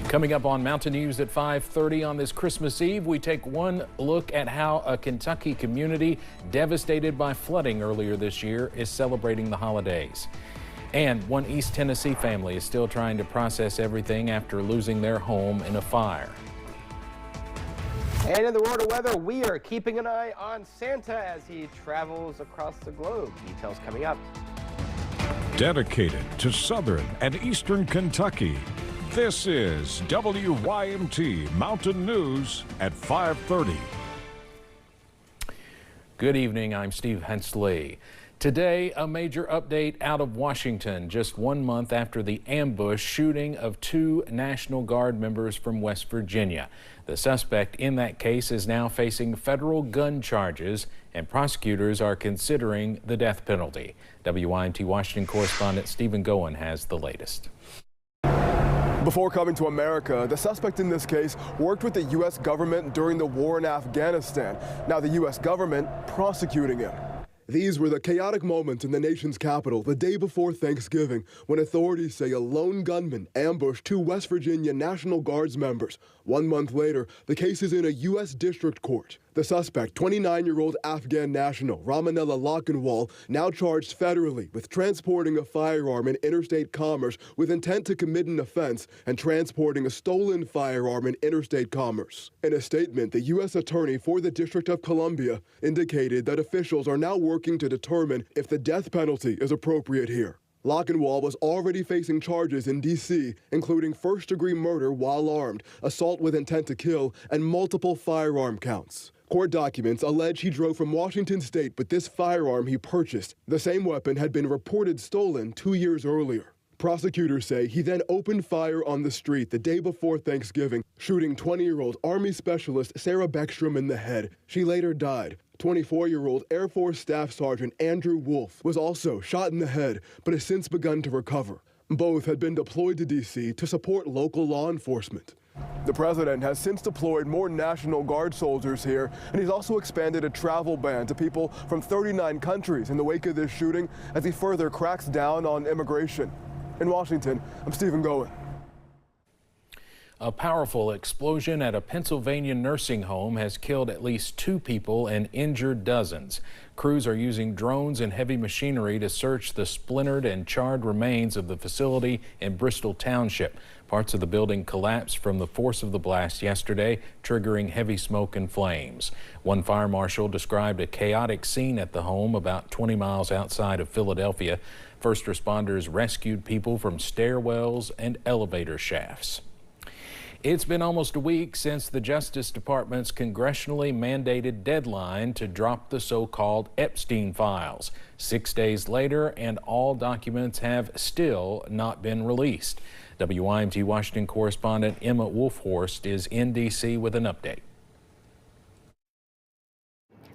Coming up on Mountain News at 5:30 on this Christmas Eve, we take one look at how a Kentucky community devastated by flooding earlier this year is celebrating the holidays. And one East Tennessee family is still trying to process everything after losing their home in a fire. And in the world of weather, we are keeping an eye on Santa as he travels across the globe. Details coming up. Dedicated to southern and eastern Kentucky, this is WYMT Mountain News at 5:30. Good evening, I'm Steve Hensley. Today, a major update out of Washington, just 1 month after the ambush shooting of 2 National Guard members from West Virginia. The suspect in that case is now facing federal gun charges, and prosecutors are considering the death penalty. WYMT Washington correspondent Stephen Goen has the latest. Before coming to America, the suspect in this case worked with the U.S. government during the war in Afghanistan. Now the U.S. government prosecuting him. These were the chaotic moments in the nation's capital the day before Thanksgiving when authorities say a lone gunman ambushed 2 West Virginia National Guards members. 1 month later, the case is in a U.S. district court. The suspect, 29-year-old Afghan national Ramanella Lochinwal, now charged federally with transporting a firearm in interstate commerce with intent to commit an offense and transporting a stolen firearm in interstate commerce. In a statement, the U.S. Attorney for the District of Columbia indicated that officials are now working to determine if the death penalty is appropriate here. Lochinwal was already facing charges in D.C., including first-degree murder while armed, assault with intent to kill, and multiple firearm counts. Court documents allege he drove from Washington state with this firearm he purchased. The same weapon had been reported stolen 2 years earlier. Prosecutors say he then opened fire on the street the day before Thanksgiving, shooting 20-year-old Army Specialist Sarah Beckstrom in the head. She later died. 24-year-old Air Force Staff Sergeant Andrew Wolf was also shot in the head, but has since begun to recover. Both had been deployed to D.C. to support local law enforcement. The president has since deployed more National Guard soldiers here, and he's also expanded a travel ban to people from 39 countries in the wake of this shooting as he further cracks down on immigration. In Washington, I'm Stephen Goen. A powerful explosion at a Pennsylvania nursing home has killed at least 2 people and injured dozens. Crews are using drones and heavy machinery to search the splintered and charred remains of the facility in Bristol Township. Parts of the building collapsed from the force of the blast yesterday, triggering heavy smoke and flames. One fire marshal described a chaotic scene at the home about 20 miles outside of Philadelphia. First responders rescued people from stairwells and elevator shafts. It's been almost a week since the Justice Department's congressionally mandated deadline to drop the so-called Epstein files. 6 days later, and all documents have still not been released. WYMT Washington correspondent Emma Wolfhorst is in D.C. with an update.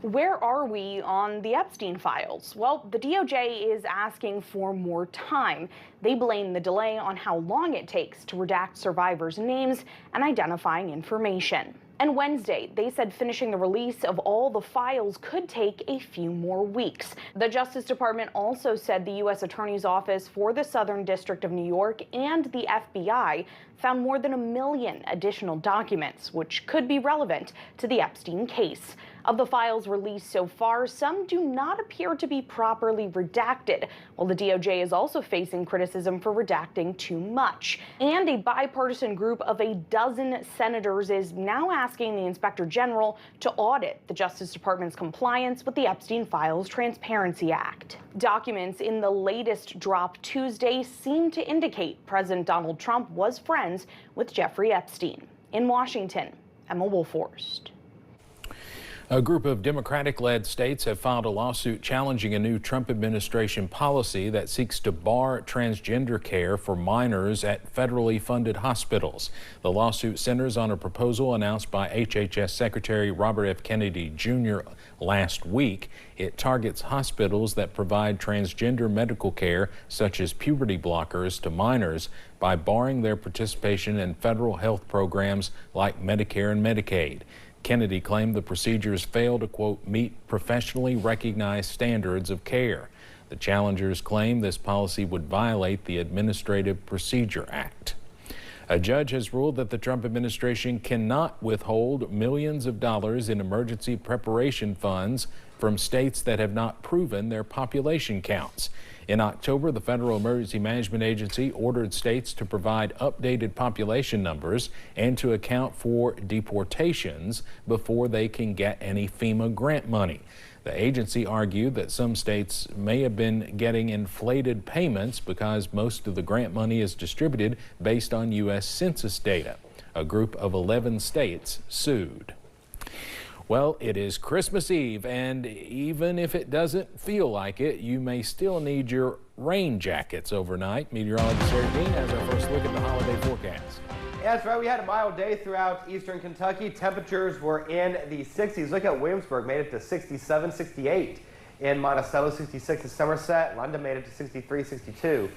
Where are we on the Epstein files? Well, the DOJ is asking for more time. They blame the delay on how long it takes to redact survivors' names and identifying information. And Wednesday, they said finishing the release of all the files could take a few more weeks. The Justice Department also said the U.S. Attorney's Office for the Southern District of New York and the FBI found more than 1 million additional documents, which could be relevant to the Epstein case. Of the files released so far, some do not appear to be properly redacted, while the DOJ is also facing criticism for redacting too much. And a bipartisan group of 12 senators is now asking the Inspector General to audit the Justice Department's compliance with the Epstein Files Transparency Act. Documents in the latest drop Tuesday seem to indicate President Donald Trump was friends with Jeffrey Epstein. In Washington, Emma Wolfhorst. A group of Democratic-led states have filed a lawsuit challenging a new Trump administration policy that seeks to bar transgender care for minors at federally funded hospitals. The lawsuit centers on a proposal announced by HHS Secretary Robert F. Kennedy Jr. last week. It targets hospitals that provide transgender medical care, such as puberty blockers, to minors by barring their participation in federal health programs like Medicare and Medicaid. Kennedy claimed the procedures fail to, quote, meet professionally recognized standards of care. The challengers claim this policy would violate the Administrative Procedure Act. A judge has ruled that the Trump administration cannot withhold millions of dollars in emergency preparation funds from states that have not proven their population counts. In October, the Federal Emergency Management Agency ordered states to provide updated population numbers and to account for deportations before they can get any FEMA grant money. The agency argued that some states may have been getting inflated payments because most of the grant money is distributed based on U.S. Census data. A group of 11 states sued. Well, it is Christmas Eve, and even if it doesn't feel like it, you may still need your rain jackets overnight. Meteorologist Eric Dean has our first look at the holiday forecast. Yeah, that's right. We had a mild day throughout eastern Kentucky. Temperatures were in the 60s. Look at Williamsburg, made it to 67, 68. In Monticello, 66 in Somerset. London made it to 63, 62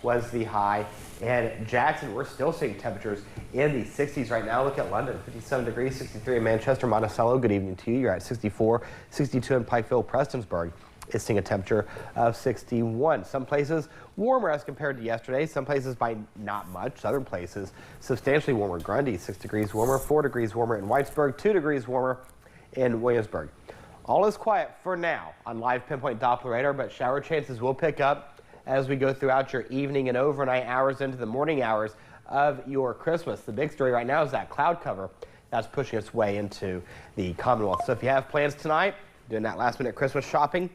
was the high. And Jackson, we're still seeing temperatures in the 60s right now. Look at London, 57 degrees, 63 in Manchester. Monticello, good evening to you. You're at 64, 62 in Pikeville. Prestonsburg is seeing a temperature of 61. Some places warmer as compared to yesterday. Some places by not much. Other places substantially warmer. Grundy, 6 degrees warmer, 4 degrees warmer in Whitesburg, 2 degrees warmer in Williamsburg. All is quiet for now on live pinpoint Doppler radar, but shower chances will pick up as we go throughout your evening and overnight hours into the morning hours of your Christmas. The big story right now is that cloud cover that's pushing its way into the Commonwealth. So if you have plans tonight, doing that last minute Christmas shopping,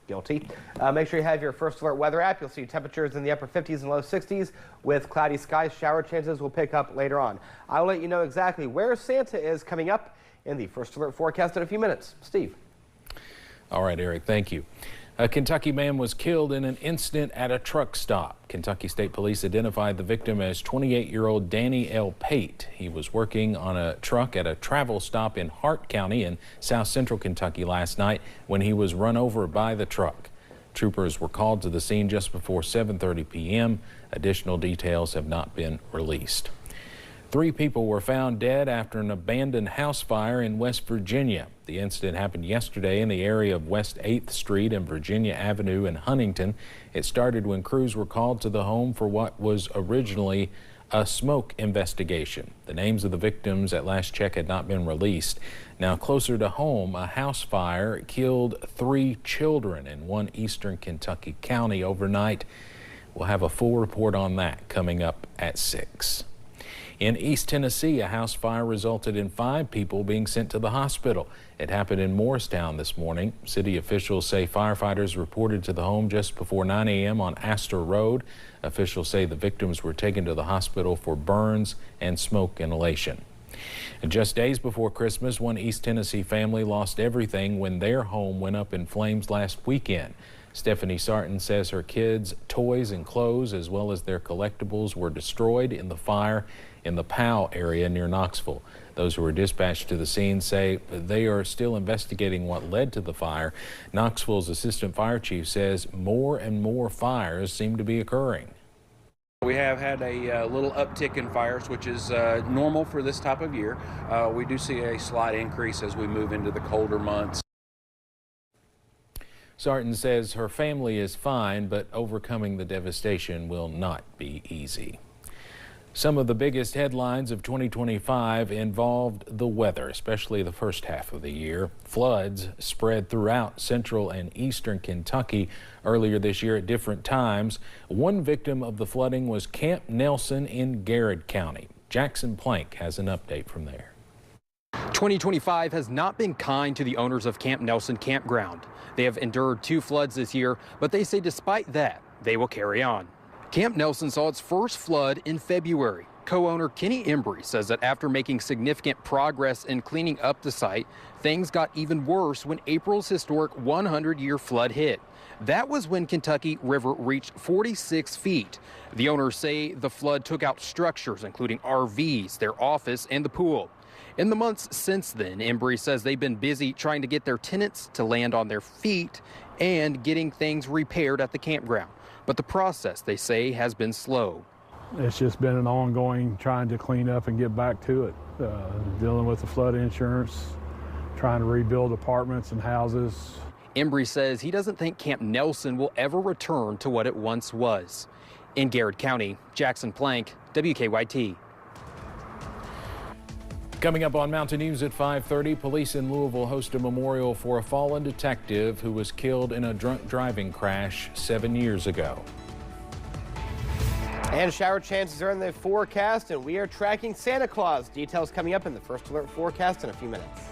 guilty. Make sure you have your First Alert weather app. You'll see temperatures in the upper 50s and low 60s with cloudy skies. Shower chances will pick up later on. I'll let you know exactly where Santa is coming up in the First Alert forecast in a few minutes. Steve. All right, Eric, thank you. A Kentucky man was killed in an incident at a truck stop. Kentucky State Police identified the victim as 28-year-old Danny L. Pate. He was working on a truck at a travel stop in Hart County in south central Kentucky last night when he was run over by the truck. Troopers were called to the scene just before 7:30 p.m. Additional details have not been released. 3 people were found dead after an abandoned house fire in West Virginia. The incident happened yesterday in the area of West 8th Street and Virginia Avenue in Huntington. It started when crews were called to the home for what was originally a smoke investigation. The names of the victims at last check had not been released. Now closer to home, a house fire killed 3 children in one eastern Kentucky county overnight. We'll have a full report on that coming up at 6. In East Tennessee, a house fire resulted in 5 people being sent to the hospital. It happened in Morristown this morning. City officials say firefighters reported to the home just before 9 a.m. on Astor Road. Officials say the victims were taken to the hospital for burns and smoke inhalation. And just days before Christmas, one East Tennessee family lost everything when their home went up in flames last weekend. Stephanie Sarton says her kids' toys and clothes, as well as their collectibles, were destroyed in the fire in the Powell area near Knoxville. Those who were dispatched to the scene say they are still investigating what led to the fire. Knoxville's assistant fire chief says more and more fires seem to be occurring. We have had a little uptick in fires, which is normal for this type of year. We do see a slight increase as we move into the colder months. Sarton says her family is fine, but overcoming the devastation will not be easy. Some of the biggest headlines of 2025 involved the weather, especially the first half of the year. Floods spread throughout central and eastern Kentucky earlier this year at different times. One victim of the flooding was Camp Nelson in Garrett County. Jackson Plank has an update from there. 2025 has not been kind to the owners of Camp Nelson Campground. They have endured 2 floods this year, but they say despite that, they will carry on. Camp Nelson saw its first flood in February. Co-owner Kenny Embry says that after making significant progress in cleaning up the site, things got even worse when April's historic 100-year flood hit. That was when Kentucky River reached 46 feet. The owners say the flood took out structures, including RVs, their office, and the pool. In the months since then, Embry says they've been busy trying to get their tenants to land on their feet and getting things repaired at the campground. But the process, they say, has been slow. It's just been an ongoing trying to clean up and get back to it, dealing with the flood insurance, trying to rebuild apartments and houses. Embry says he doesn't think Camp Nelson will ever return to what it once was. In Garrett County, Jackson Plank, WKYT. Coming up on Mountain News at 5:30, police in Louisville host a memorial for a fallen detective who was killed in a drunk driving crash 7 years ago. And shower chances are in the forecast, and we are tracking Santa Claus. Details coming up in the First Alert forecast in a few minutes.